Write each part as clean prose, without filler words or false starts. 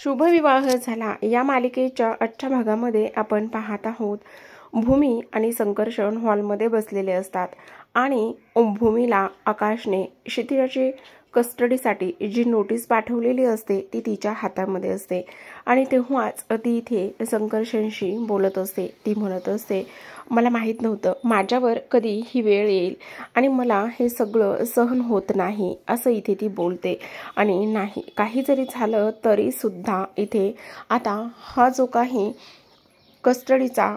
शुभविवाह झाला या मालिकेच्या आजच्या भागामध्ये आपण पाहत आहोत भूमी आणि संकर्षण हॉलमध्ये बसलेले असतात आणि भूमीला आकाशने क्षितिजाची कस्टडीसाठी जी नोटीस पाठवलेली असते ती तिच्या हातामध्ये असते आणि तेव्हाच ती इथे संकर्षणशी बोलत असते। ती म्हणत असते, मला माहित नव्हतं माझ्यावर कधी ही वेळ येईल आणि मला हे सगळं सहन होत नाही असं इथे ती बोलते। आणि नाही काही जरी झालं तरी सुद्धा इथे आता हा जो काही कस्टडीचा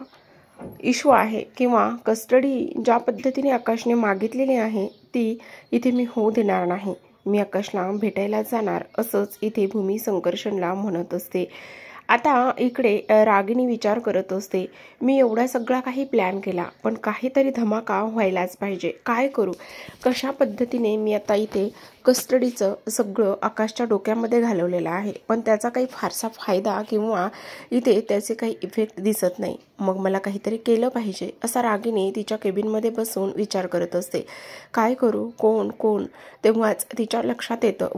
इश्यू आहे किंवा कस्टडी ज्या पद्धतीने आकाशने मागितलेली आहे ती इथे मी होऊ देणार नाही। मी आकाशला भेटायला जाणार असंच इथे भूमी संकर्षणला म्हणत असते। आता इकडे रागिनी विचार करत असते, मी एवढा सगळा काही प्लॅन केला पण काहीतरी धमाका व्हायलाच पाहिजे। काय करू, कशा पद्धतीने मी आता इथे कस्टडीचं सगळं आकाशच्या डोक्यामध्ये घालवलेलं आहे पण त्याचा काही फारसा फायदा किंवा इथे त्याचे काही इफेक्ट दिसत नाही। मग मला काहीतरी केलं पाहिजे असा रागिनी तिच्या केबिनमध्ये बसून विचार करत असते। काय करू, कोण कोण तेव्हाच तिच्या लक्षात येतं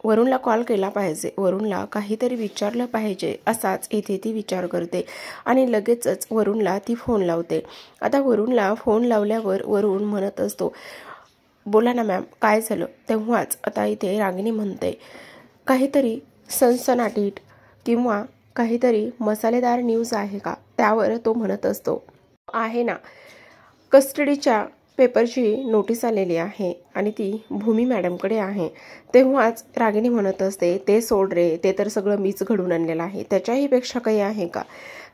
वरुणला कॉल केला पाहिजे, वरुणला काहीतरी विचारलं पाहिजे असाच इथे ती विचार करते आणि लगेचच वरुणला ती फोन लावते। आता वरुणला फोन लावल्यावर वरुण म्हणत असतो, बोला ना मॅम काय झालं। तेव्हाच आता इथे रागिनी म्हणते, काहीतरी सनसनाटीत किंवा काहीतरी मसालेदार न्यूज आहे का। त्यावर तो म्हणत असतो, आहे ना, कस्टडीच्या पेपरची नोटीस आलेली आहे आणि ती भूमी मॅडमकडे आहे। तेव्हाच रागिनी म्हणत असते, ते सोड रे, ते तर सगळं मीच घडून आणलेलं आहे, त्याच्याही पेक्षा काही आहे का।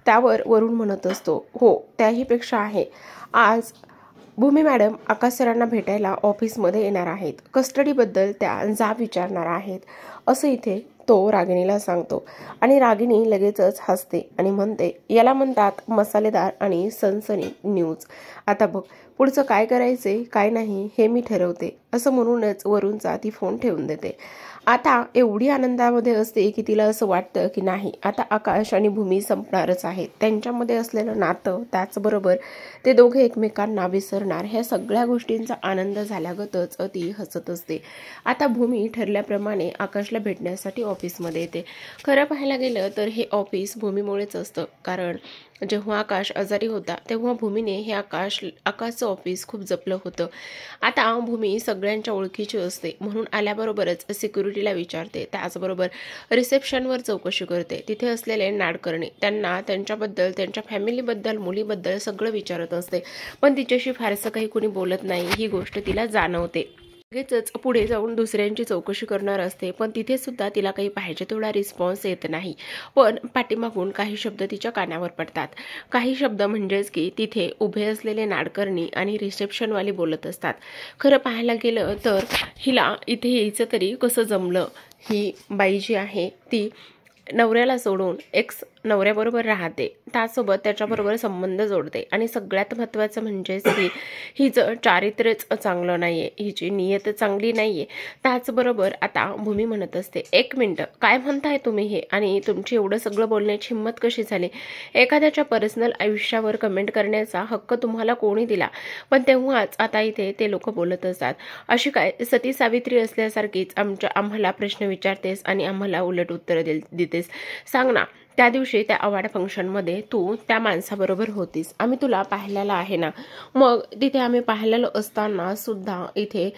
त्यावर वरुण म्हणत असतो, हो त्याही पेक्षा आहे। आज भूमी मॅडम आकाश सरांना भेटायला ऑफिसमध्ये येणार आहेत, कस्टडीबद्दल त्या जाब विचारणार आहेत असं इथे तो रागिणीला सांगतो आणि रागिणी लगेचच हसते आणि म्हणते, याला म्हणतात मसालेदार आणि सनसनी न्यूज। आता बघ पुढचं काय करायचे काय नाही हे मी ठरवते असं म्हणूनच वरुणचा ती फोन ठेवून देते। आता एवढी आनंदामध्ये असते की तिला असं वाटतं की नाही आता आकाश आणि भूमी संपणारच आहेत, त्यांच्यामध्ये असलेलं नातं त्याचबरोबर ते दोघे एकमेकांना विसरणार, ह्या सगळ्या गोष्टींचा आनंद झाल्यागतच ती हसत असते। आता भूमी ठरल्याप्रमाणे आकाशला भेटण्यासाठी ऑफिसमध्ये येते। खरं पाहायला गेलं तर हे ऑफिस भूमीमुळेच असतं, कारण जेव्हा आकाश आजारी होता तेव्हा भूमीने हे आकाशचं ऑफिस खूप जपलं होतं। आता भूमी सगळ्यांच्या ओळखीची असते म्हणून आल्याबरोबरच सिक्युरिटीला विचारते, त्याचबरोबर रिसेप्शनवर चौकशी करते, तिथे असलेले नाडकर्णी त्यांना त्यांच्याबद्दल त्यांच्या फॅमिलीबद्दल मुलीबद्दल सगळं विचारत असते पण तिच्याशी फारसं काही कोणी बोलत नाही ही गोष्ट तिला जाणवते। लगेचच पुढे जाऊन दुसऱ्यांची चौकशी करणार असते पण तिथे सुद्धा तिला काही पाहिजे तेवढा रिस्पॉन्स येत नाही। पण पाठीमागून काही शब्द तिच्या कानावर पडतात, काही शब्द म्हणजेच की तिथे उभे असलेले नाडकर्णी आणि रिसेप्शनवाले बोलत असतात, खरं पाहायला गेलं तर हिला इथे यायचं तरी कसं जमलं। ही बाई जी आहे ती नवऱ्याला सोडून एक्स नवऱ्याबरोबर राहते, त्यासोबत त्याच्याबरोबर संबंध जोडते आणि सगळ्यात महत्त्वाचं म्हणजेच की हिचं चारित्र्यच चांगलं नाहीये, हिची नियत चांगली नाहीये। त्याचबरोबर आता भूमी म्हणत असते, एक मिनटं काय म्हणताय तुम्ही हे, आणि तुमची एवढं सगळं बोलण्याची हिंमत कशी झाली, एखाद्याच्या पर्सनल आयुष्यावर कमेंट करण्याचा हक्क तुम्हाला कोणी दिला। पण तेव्हाच आता इथे ते लोक बोलत असतात, अशी काय सती सावित्री असल्यासारखीच आम्हाला प्रश्न विचारतेस आणि आम्हाला उलट उत्तर देतेस, सांग ना त्या दिवशी त्या अवॉर्ड फंक्शनमध्ये तू त्या माणसाबरोबर होतीस, आम्ही तुला पाहिलेलं आहे ना, मग तिथे आम्ही पाहिलेलं असताना सुद्धा इथे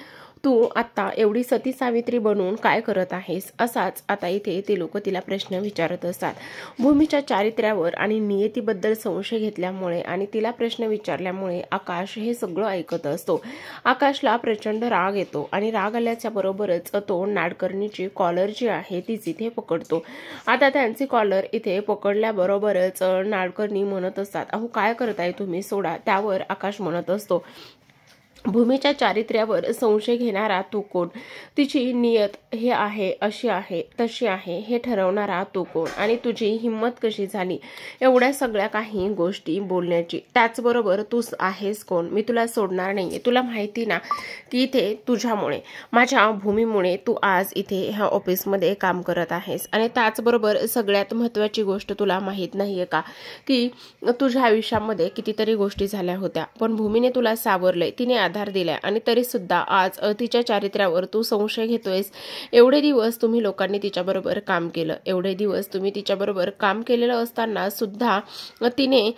तू आता एवढी सती सावित्री बनून काय करत आहेस, असाच आता इथे ते लोक तिला प्रश्न विचारत असतात। भूमीच्या चारित्र्यावर आणि नियतीबद्दल संशय घेतल्यामुळे आणि तिला प्रश्न विचारल्यामुळे आकाश हे सगळं ऐकत असतो। आकाशला प्रचंड राग येतो आणि राग आल्याच्या बरोबरच तो नाडकर्णीची कॉलर जी आहे तीच इथे पकडतो। आता त्यांची कॉलर इथे पकडल्याबरोबरच नाडकर्णी म्हणत असतात, अहो काय करताय तुम्ही, सोडा। त्यावर आकाश म्हणत असतो, भूमीच्या चारित्र्यावर संशय घेणारा तू कोण, तिची नियत हे आहे अशी आहे तशी आहे हे ठरवणारा तू कोण, आणि तुझी हिंमत कशी झाली एवढ्या सगळ्या काही गोष्टी बोलण्याची, त्याचबरोबर तू आहेस कोण, मी तुला सोडणार नाहीये। तुला माहिती ना की इथे तुझ्यामुळे माझ्या भूमीमुळे तू आज इथे ह्या ऑफिसमध्ये काम करत आहेस, आणि त्याचबरोबर सगळ्यात महत्त्वाची गोष्ट तुला माहीत नाहीये का की तुझ्या आयुष्यामध्ये कितीतरी गोष्टी झाल्या होत्या पण भूमीने तुला सावरलंय, तिने आधार दिलाय आणि तरी सुद्धा आज तिच्या चारित्र्यावर तू संशय घेतोयस। एवढे दिवस तुम्ही लोकांनी तिच्याबरोबर काम केलं, एवढे दिवस तुम्ही तिच्याबरोबर काम केलेलं असताना सुद्धा तिने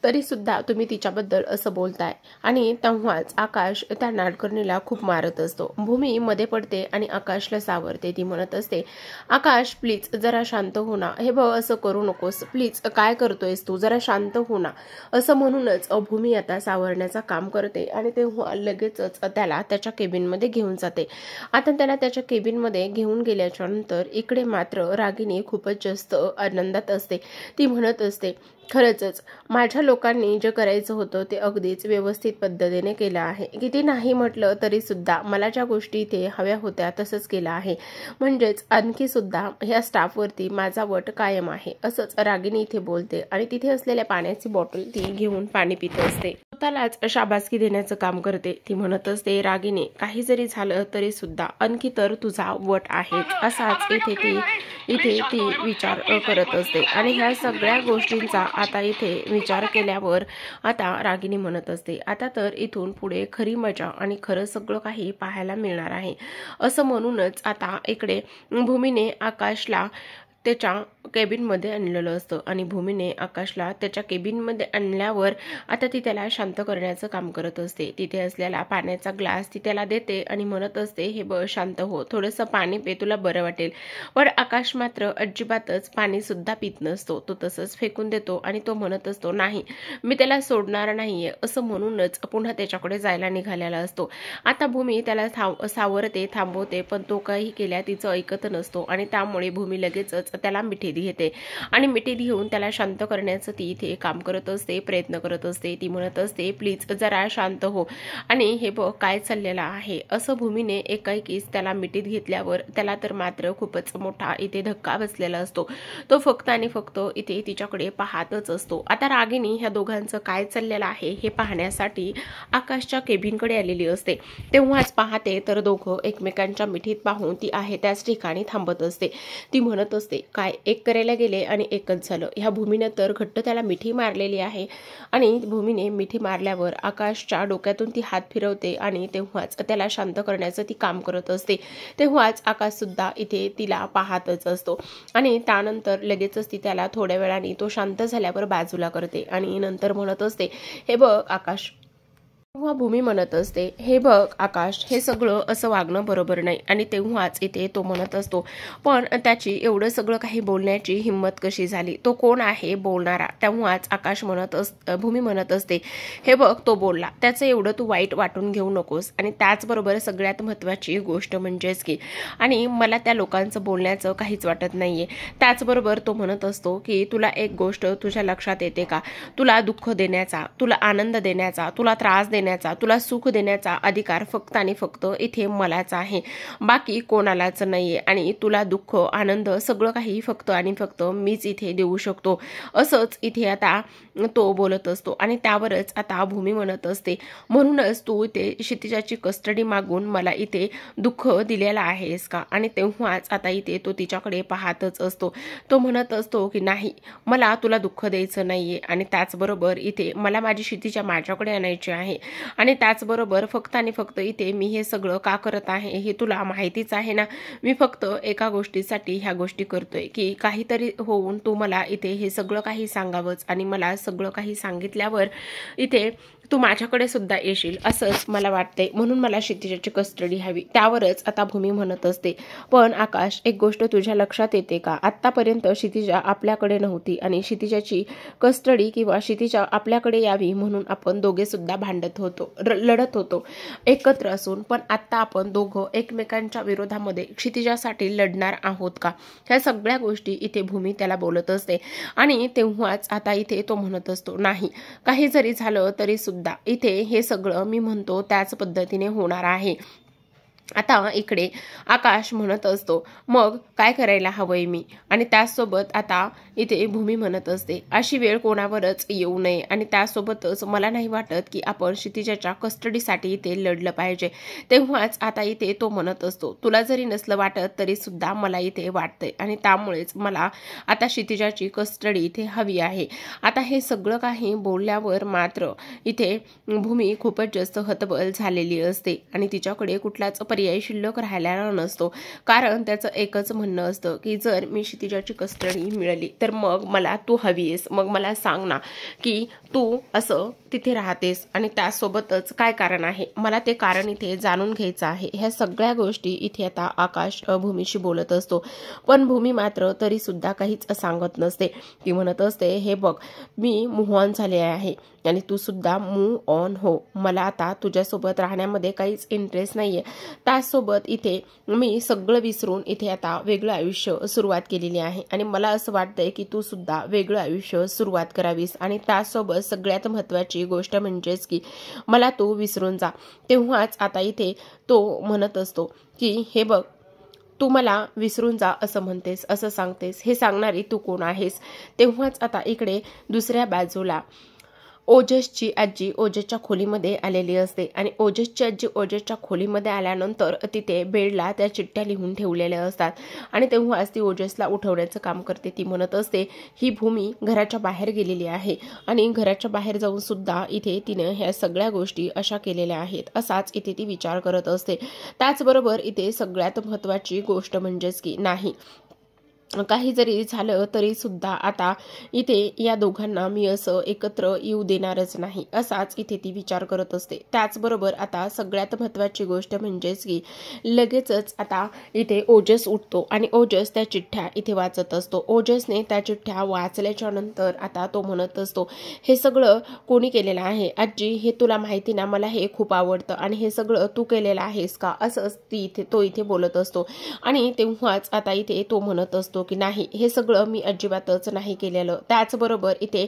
तरी सुद्धा तुम्ही तिच्याबद्दल असं बोलताय। आणि तेव्हाच आकाश त्या नाडकर्णीला खूप मारत असतो। भूमी मध्ये पडते आणि आकाशला सावरते। ती म्हणत असते, आकाश प्लीज जरा शांत हो ना, हे बघ असं करू नकोस, प्लीज काय करतोयस तू, जरा शांत हो ना, असं म्हणूनच भूमी आता सावरण्याचं काम करते आणि तेव्हा लगेचच त्याला त्याच्या केबिनमध्ये घेऊन जाते। आता त्याला त्याच्या केबिनमध्ये घेऊन गेल्याच्या नंतर इकडे मात्र रागिनी खूपच जास्त आनंदात असते। ती म्हणत असते, खरंच माझ्या लोकांनी जे करायचं होतं ते अगदीच व्यवस्थित पद्धतीने केलं आहे। किती नाही म्हटलं तरी सुद्धा मला ज्या गोष्टी इथे हव्या होत्या तसंच केलं आहे, म्हणजेच आणखी सुद्धा ह्या स्टाफवरती माझा वट कायम आहे, असंच रागिनी इथे बोलते आणि तिथे असलेल्या पाण्याची बॉटल ती घेऊन पाणी पित असते। स्वतःलाच शाबासकी देण्याचं काम करते। ती म्हणत असते, रागिनी काही जरी झालं तरी सुद्धा आणखी तर तुझा वट आहे, असाच इथे ती विचार करत असते। आणि ह्या सगळ्या गोष्टींचा आता इथे विचार केल्यावर आता रागिनी म्हणत असते, आता तर इथून पुढे खरी मजा आणि खरं सगळं काही पाहायला मिळणार आहे, असं म्हणूनच आता इकडे भूमीने आकाशला त्याच्या केबिनमध्ये आणलेलं असतं आणि भूमीने आकाशला त्याच्या केबिनमध्ये आणल्यावर आता ती त्याला शांत करण्याचं काम करत असते। तिथे असलेला पाण्याचा ग्लास ती त्याला देते आणि म्हणत असते, हे बघ शांत हो, थोडंसं पाणी पे, तुला बरं वाटेल। पण आकाश मात्र अजिबातच पाणी सुद्धा पित नसतो, तो तसंच फेकून देतो आणि तो म्हणत असतो, नाही मी त्याला सोडणार नाहीये, असं म्हणूनच पुन्हा त्याच्याकडे जायला निघालेला असतो। आता भूमी त्याला सावरते, थांबवते, पण तो काही केल्या तिचं ऐकत नसतो आणि त्यामुळे भूमी लगेचच त्याला मिठी घेते आणि मिठी घेऊन त्याला शांत करण्याचं ती इथे काम करत असते, प्रयत्न करत असते। ती म्हणत असते, प्लीज जरा शांत हो आणि हे बघ काय चाललेलं आहे, असं भूमीने एकाएकीच त्याला मिठीत घेतल्यावर त्याला तर मात्र खूपच मोठा इथे धक्का बसलेला असतो। तो फक्त आणि फक्त इथे तिच्याकडे पाहतच असतो। आता रागिनी ह्या दोघांचं काय चाललेलं आहे हे पाहण्यासाठी आकाशच्या केबिनकडे आलेली असते। तेव्हाच पाहते तर दोघं एकमेकांच्या मिठीत पाहून ती आहे त्याच ठिकाणी थांबत असते। ती म्हणत असते, काय एक करायला गेले आणि एकच झालं, ह्या भूमीने तर घट्ट त्याला मिठी मारलेली आहे। आणि भूमीने मिठी मारल्यावर आकाशच्या डोक्यातून ती हात फिरवते आणि तेव्हाच त्याला शांत करण्याचं ती काम करत असते। तेव्हाच आकाश सुद्धा इथे तिला पाहतच असतो आणि त्यानंतर लगेचच ती त्याला थोड्या वेळाने तो शांत झाल्यावर बाजूला करते आणि नंतर म्हणत असते, हे बघ आकाश, तेव्हा भूमी म्हणत असते, हे बघ आकाश, हे सगळं असं वागणं बरोबर नाही। आणि तेव्हाच इथे तो म्हणत असतो, पण त्याची एवढं सगळं काही बोलण्याची हिंमत कशी झाली, तो कोण आहे बोलणारा? तेव्हाच भूमी म्हणत असते, हे बघ तो बोलला, त्याचं एवढं तू वाईट वाटून घेऊ नकोस। आणि त्याचबरोबर सगळ्यात महत्त्वाची गोष्ट म्हणजेच की आणि मला त्या लोकांचं बोलण्याचं काहीच वाटत नाहीये। त्याचबरोबर तो म्हणत असतो की तुला एक गोष्ट तुझ्या लक्षात येते का, तुला दुःख देण्याचा, तुला आनंद देण्याचा, तुला त्रास देण्याचा, तुला सुख देण्याचा अधिकार फक्त आणि फक्त इथे मलाच आहे, बाकी कोणालाच नाहीये। आणि तुला दुःख आनंद सगळं काही फक्त आणि फक्त मीच इथे देऊ शकतो, असंच इथे आता तो बोलत असतो। आणि त्यावरच आता भूमी म्हणत असते, म्हणूनच तू इथे क्षितिजाची कस्टडी मागून मला इथे दुःख दिलेलं आहेस का? आणि तेव्हाच आता इथे तो तिच्याकडे पाहतच असतो। तो म्हणत असतो की नाही, मला तुला दुःख द्यायचं नाहीये आणि त्याचबरोबर इथे मला माझी क्षितिजा माझ्याकडे आणायची आहे। आणि त्याचबरोबर फक्त आणि फक्त इथे मी हे सगळं का करत आहे हे तुला माहितीच आहे ना, मी फक्त एका गोष्टीसाठी ह्या गोष्टी करतोय की काहीतरी होऊन तू मला इथे हे सगळं काही सांगावंच आणि मला सगळं काही सांगितल्यावर इथे तू माझ्याकडे सुद्धा येशील असंच मला वाटते, म्हणून मला क्षितिजाची कस्टडी हवी। त्यावरच आता भूमी म्हणत असते, पण आकाश एक गोष्ट तुझ्या लक्षात येते का, आतापर्यंत क्षितिजा आपल्याकडे नव्हती आणि क्षितिजाची कस्टडी किंवा क्षितिजा आपल्याकडे यावी म्हणून आपण दोघे सुद्धा भांडत होतो, लढत होतो एकत्र असून, पण आता आपण दोघं एकमेकांच्या विरोधामध्ये क्षितिजासाठी लढणार आहोत का? ह्या सगळ्या गोष्टी इथे भूमी त्याला बोलत असते। आणि तेव्हाच आता इथे तो म्हणत असतो, नाही काही जरी झालं तरी सुद्धा इथे हे सगळं मी म्हणतो त्याच पद्धतीने होणार आहे। आता इकडे आकाश म्हणत असतो, मग काय करायला हवंय मी? आणि त्याचसोबत आता इथे भूमी म्हणत असते, अशी वेळ कोणावरच येऊ नये आणि त्यासोबतच मला नाही वाटत की आपण क्षितिजाच्या कस्टडीसाठी इथे लढलं पाहिजे. तेव्हाच आता इथे तो म्हणत असतो, तुला जरी नसलं वाटत तरी सुद्धा मला इथे वाटतंय आणि त्यामुळेच मला आता क्षितिजाची कस्टडी इथे हवी आहे. आता हे सगळं काही बोलल्यावर मात्र इथे भूमी खूपच जास्त हतबल झालेली असते आणि तिच्याकडे कुठलाच पर्याय शिल्लक राहिलेला नसतो. कारण त्याचं एकच म्हणणं असतं की जर मी क्षितिजाची कस्टडी मिळाली तर मग मला तू हवीयस, मग मला सांग ना की तू असं तिथे राहतेस आणि त्यासोबतच काय कारण आहे, मला ते कारण इथे जाणून घ्यायचं आहे. ह्या सगळ्या गोष्टी इथे आता आकाश भूमीशी बोलत असतो. पण भूमी मात्र तरी सुद्धा काहीच सांगत नसते. ती म्हणत असते, हे बघ, मी मूव्ह ऑन झाले आहे आणि तू सुद्धा मूव्ह ऑन हो. मला आता तुझ्यासोबत राहण्यामध्ये काहीच इंटरेस्ट नाहीये. त्याचसोबत इथे मी सगळं विसरून इथे आता वेगळं आयुष्य सुरुवात केलेली आहे आणि मला असं वाटतंय की तू सुद्धा वेगळं आयुष्य सुरुवात करावीस आणि त्यासोबत सगळ्यात महत्त्वाची गोष्ट म्हणजेच की मला तू विसरून जा. तेव्हाच आता इथे तो म्हणत असतो की हे बघ, तू मला विसरून जा असं म्हणतेस, असं सांगतेस, हे सांगणारी तू कोण आहेस? तेव्हाच आता इकडे दुसऱ्या बाजूला ओजसची आजी ओजसच्या खोलीमध्ये आलेली असते आणि ओजसची आजी ओजसच्या खोलीमध्ये आल्यानंतर तिथे बेडला त्या चिठ्ठ्या लिहून ठेवलेल्या असतात आणि तेव्हाच ती ओजसला उठवण्याचं काम करते. ती म्हणत असते, ही भूमी घराच्या बाहेर गेलेली आहे आणि घराच्या बाहेर जाऊन सुद्धा इथे तिने ह्या सगळ्या गोष्टी अशा केलेल्या आहेत, असाच इथे ती विचार करत असते. त्याचबरोबर इथे सगळ्यात महत्त्वाची गोष्ट म्हणजेच की नाही, काही जरी झालं तरी सुद्धा आता इथे या दोघांना मी असं एकत्र येऊ देणारच नाही, असाच इथे ती विचार करत असते. त्याचबरोबर आता सगळ्यात महत्त्वाची गोष्ट म्हणजेच की लगेचच आता इथे ओजस उठतो आणि ओजस त्या चिठ्ठ्या इथे वाचत असतो. ओजसने त्या चिठ्ठ्या वाचल्याच्या नंतर आता तो म्हणत असतो, हे सगळं कोणी केलेलं आहे आजी? हे तुला माहिती ना, मला हे खूप आवडतं आणि हे सगळं तू केलेलं आहेस का? असं तो इथे बोलत असतो आणि तेव्हाच आता इथे तो म्हणत असतो की नाही, हे सगळं मी अजिबातच नाही केलेलं. त्याचबरोबर इथे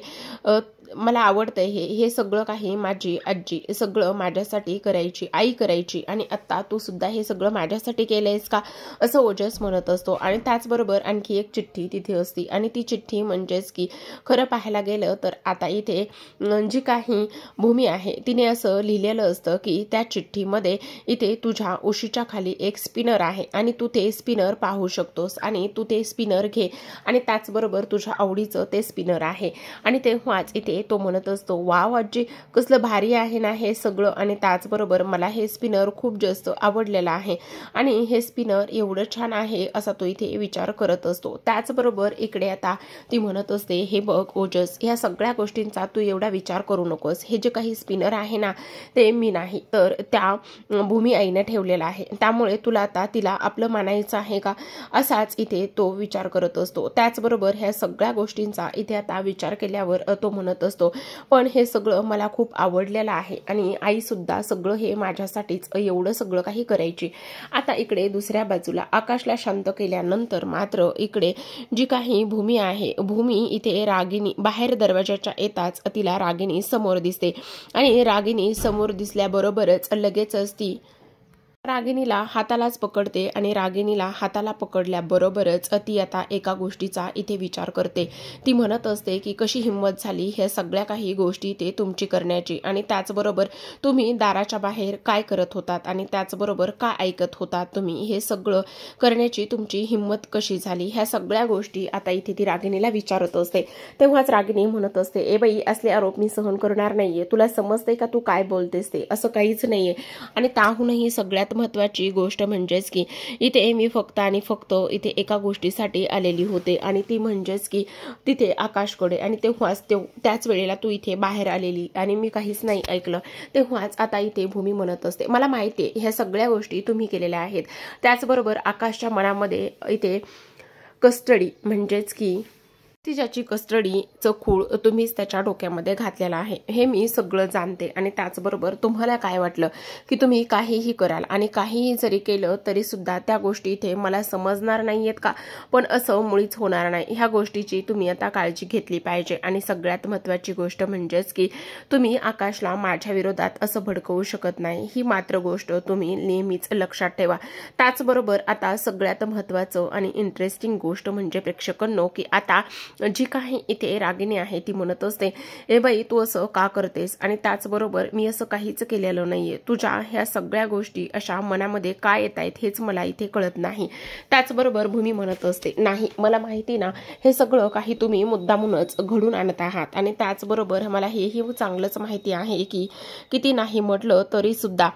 मला आवडतंय हे सगळं काही माझी आजी सगळं माझ्यासाठी करायची, आई करायची आणि आता तू सुद्धा हे सगळं माझ्यासाठी केलंयस का? असं ओजस म्हणत असतो. आणि त्याचबरोबर आणखी एक चिठ्ठी तिथे असते आणि ती चिठ्ठी म्हणजेच की खरं पाहायला गेलं तर आता इथे जी काही भूमी आहे तिने असं लिहिलेलं असतं की त्या चिठ्ठीमध्ये इथे तुझ्या उशीच्या खाली एक स्पिनर आहे आणि तू ते स्पिनर पाहू शकतोस आणि तू ते स्पिनर घे आणि त्याचबरोबर तुझ्या आवडीचं ते स्पिनर आहे. आणि तेव्हाच इथे तो म्हणत असतो, वाव आजी, कसलं भारी आहे ना हे सगळं आणि त्याचबरोबर मला हे स्पिनर खूप जास्त आवडलेलं आहे आणि हे स्पिनर एवढं छान आहे असा तो इथे विचार करत असतो. त्याचबरोबर इकडे आता ती म्हणत असते, हे बघ ओजस, ह्या सगळ्या गोष्टींचा तू एवढा विचार करू नकोस. हे जे काही स्पिनर आहे ना ते मी नाही तर त्या भूमी आईने ठेवलेलं आहे, त्यामुळे तुला आता तिला आपलं मानायचं आहे का? असाच इथे तो विचार करत असतो. त्याचबरोबर ह्या सगळ्या गोष्टींचा इथे आता विचार केल्यावर तो म्हणत असतो, पण हे सगळं मला खूप आवडलेलं आहे आणि आई सुद्धा सगळं हे माझ्यासाठीच एवढं सगळं काही करायची. आता इकडे दुसऱ्या बाजूला आकाशला शांत केल्यानंतर मात्र इकडे जी काही भूमी आहे, भूमी इथे रागिनी बाहेर दरवाजाच्या येताच तिला रागिनी समोर दिसते आणि रागिनी समोर दिसल्याबरोबरच लगेचच ती रागिनीला हातालाच पकडते आणि रागिनीला हाताला पकडल्याबरोबरच ती आता एका गोष्टीचा इथे विचार करते. ती म्हणत असते की कशी हिंमत झाली ह्या सगळ्या काही गोष्टी ते तुमची करण्याची आणि त्याचबरोबर तुम्ही दाराच्या बाहेर काय करत होतात आणि त्याचबरोबर काय ऐकत होतात तुम्ही, हे सगळं करण्याची तुमची हिंमत कशी झाली, ह्या सगळ्या गोष्टी आता इथे ती रागिनीला विचारत असते. तेव्हाच रागिनी म्हणत असते, ए बाई, असले आरोप मी सहन करणार नाहीये. तुला समजते का तू काय बोलतेस ते? असं काहीच नाहीये. आणि त्याहूनही सगळ्यात महत्त्वाची गोष्ट म्हणजेच की इथे मी फक्त आणि फक्त इथे एका गोष्टीसाठी आलेली होते आणि ती म्हणजेच की तिथे आकाशकडे. आणि तेव्हाच त्याच वेळेला तू इथे बाहेर आलेली आणि मी काहीच नाही ऐकलं. तेव्हाच आता इथे भूमी म्हणत असते, मला माहिती आहे ह्या सगळ्या गोष्टी तुम्ही केलेल्या आहेत. त्याचबरोबर आकाशच्या मनामध्ये इथे कस्टडी म्हणजेच की तिच्याची कस्टडीचं खूळ तुम्हीच त्याच्या डोक्यामध्ये घातलेला आहे, हे मी सगळं जाणते. आणि त्याचबरोबर तुम्हाला काय वाटलं की तुम्ही काहीही कराल आणि काहीही जरी केलं तरी सुद्धा त्या गोष्टी इथे मला समजणार नाहीयेत का? पण असं मुळीच होणार नाही. ह्या गोष्टीची तुम्ही आता काळजी घेतली पाहिजे. आणि सगळ्यात महत्त्वाची गोष्ट म्हणजेच की तुम्ही आकाशला माझ्या विरोधात असं भडकवू शकत नाही, ही मात्र गोष्ट तुम्ही नेहमीच लक्षात ठेवा. त्याचबरोबर आता सगळ्यात महत्त्वाचं आणि इंटरेस्टिंग गोष्ट म्हणजे प्रेक्षकांनो की आता जी काही इथे रागिनी आहे ती म्हणत असते, ए बाई तू असं का करतेस? आणि त्याचबरोबर मी असं काहीच केलेलं नाहीये, तुझ्या ह्या सगळ्या गोष्टी अशा मनामध्ये काय येत आहेत हेच मला इथे कळत नाही. त्याचबरोबर भूमी म्हणत असते, नाही मला माहिती ना, हे सगळं काही तुम्ही मुद्दामूनच घडून आणत आहात. आणि त्याचबरोबर मला हेही चांगलंच माहिती आहे की किती नाही म्हटलं तरी सुद्धा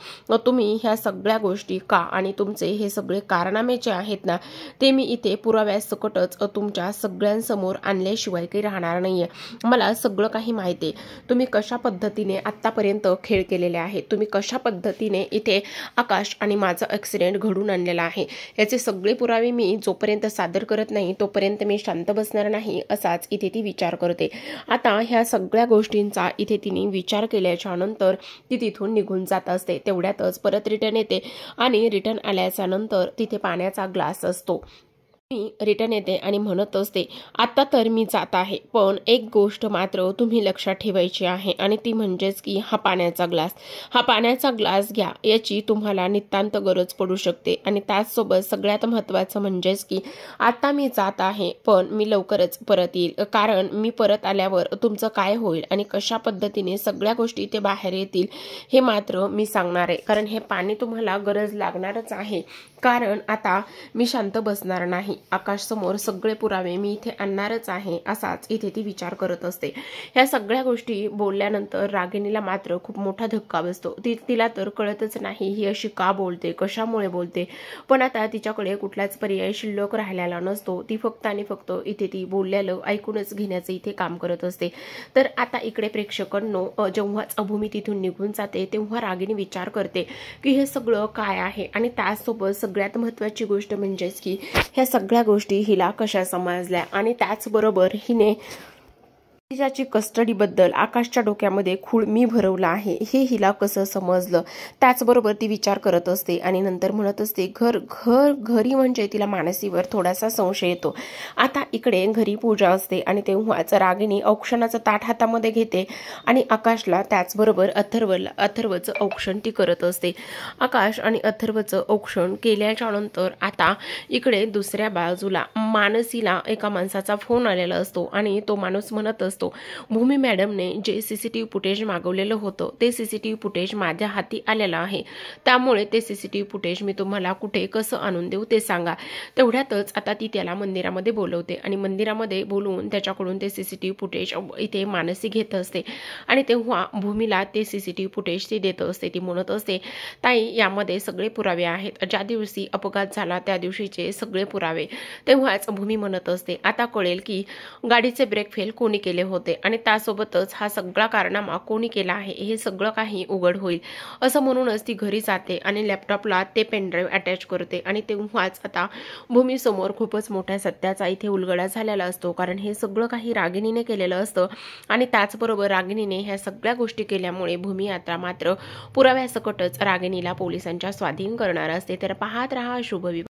तुम्ही ह्या सगळ्या गोष्टी का आणि तुमचे हे सगळे कारनामे जे आहेत ना ते मी इथे पुराव्यासकटच तुमच्या सगळ्यांसमोर आणल्याशिवाय काही राहणार नाहीये. मला सगळं काही माहिती आहे, तुम्ही कशा पद्धतीने आतापर्यंत खेळ केलेले आहेत, तुम्ही कशा पद्धतीने इथे आकाश आणि माझं ॲक्सिडेंट घडून आणलेला आहे, याचे सगळे पुरावे मी जोपर्यंत सादर करत नाही तोपर्यंत मी शांत बसणार नाही, असाच इथे ती विचार करते. आता ह्या सगळ्या गोष्टींचा इथे तिने विचार केल्याच्या नंतर ती तिथून निघून जात असते. तेवढ्यातच परत रिटर्न येते आणि रिटर्न आल्याच्या नंतर तिथे पाण्याचा ग्लास असतो. मी रिटर्न येते आणि म्हणत असते, आता तर मी जात आहे, पण एक गोष्ट मात्र तुम्ही लक्षात ठेवायची आहे आणि ती म्हणजेच की हा पाण्याचा ग्लास घ्या, याची तुम्हाला नितांत गरज पडू शकते. आणि त्याचसोबत सगळ्यात महत्त्वाचं म्हणजेच की आता मी जात आहे पण मी लवकरच परत येईल, कारण मी परत आल्यावर तुमचं काय होईल आणि कशा पद्धतीने सगळ्या गोष्टी ते बाहेर येतील हे मात्र मी सांगणार आहे. कारण हे पाणी तुम्हाला गरज लागणारच आहे, कारण आता मी शांत बसणार नाही, आकाश समोर सगळे पुरावे मी इथे आणणारच आहे, असाच इथे ती विचार करत असते. ह्या सगळ्या गोष्टी बोलल्यानंतर रागिणीला मात्र खूप मोठा धक्का बसतो. तिला तर कळतच नाही ही अशी का बोलते, कशामुळे बोलते. पण आता तिच्याकडे कुठलाच पर्याय शिल्लक राहिलेला नसतो. ती फक्त आणि फक्त इथे ती बोललेलं ऐकूनच घेण्याचं इथे काम करत असते. तर आता इकडे प्रेक्षकांनो जेव्हाच भूमी तिथून निघून जाते तेव्हा रागिणी विचार करते की हे सगळं काय आहे. आणि त्याचसोबत सगळ्यात महत्त्वाची गोष्ट म्हणजेच की ह्या सगळ्या गोष्टी हिला कशा समजल्या आणि त्याचबरोबर हिने तिच्याची कस्टडीबद्दल आकाशच्या डोक्यामध्ये खूळ मी भरवला आहे हे हिला कसं समजलं. त्याचबरोबर ती विचार करत असते आणि नंतर म्हणत असते, घरी म्हणजे तिला मानसीवर थोडासा संशय येतो. आता इकडे घरी पूजा असते आणि तेव्हाच रागिणी औक्षणाचं ताट हातामध्ये घेते आणि आकाशला त्याचबरोबर अथर्वचं औक्षण ती करत असते. आकाश आणि अथर्वचं औक्षण केल्याच्या नंतर आता इकडे दुसऱ्या बाजूला मानसीला एका माणसाचा फोन आलेला असतो आणि तो माणूस म्हणत असतो, भूमी मॅडमने जे सीसीटीव्ही फुटेज मागवलेलं होतं ते सीसीटीव्ही फुटेज माझ्या हाती आलेलं आहे, त्यामुळे ते सीसीटीव्ही फुटेज मी तुम्हाला कुठे कसं आणून देऊ ते सांगा. तेवढ्यातच आता ती त्याला मंदिरामध्ये बोलवते आणि मंदिरामध्ये बोलवून त्याच्याकडून ते सीसीटीव्ही फुटेज इथे मानसी घेत असते. आणि तेव्हा भूमीला ते सीसीटीव्ही फुटेज ती देत असते. ती म्हणत असते, ताई यामध्ये सगळे पुरावे आहेत, ज्या दिवशी अपघात झाला त्या दिवशीचे सगळे पुरावे. तेव्हाच भूमी म्हणत असते, आता कळेल की गाडीचे ब्रेक फेल कोणी केले होते आणि त्यासोबतच हा सगळा कारनामा कोणी केला आहे हे सगळं काही उघड होईल. असं म्हणूनच ती घरी जाते आणि लॅपटॉपला ते पेनड्राईव्ह अटॅच करते. आणि तेव्हाच आता भूमी समोर खूपच मोठ्या सत्याचा इथे उलगडा झालेला असतो, कारण हे सगळं काही रागिणीने केलेलं असतं. आणि त्याचबरोबर रागिणीने ह्या सगळ्या गोष्टी केल्यामुळे भूमी आता मात्र पुराव्यासकटच रागिणीला पोलिसांच्या स्वाधीन करणार असते. तर पाहत रहा शुभविवाह.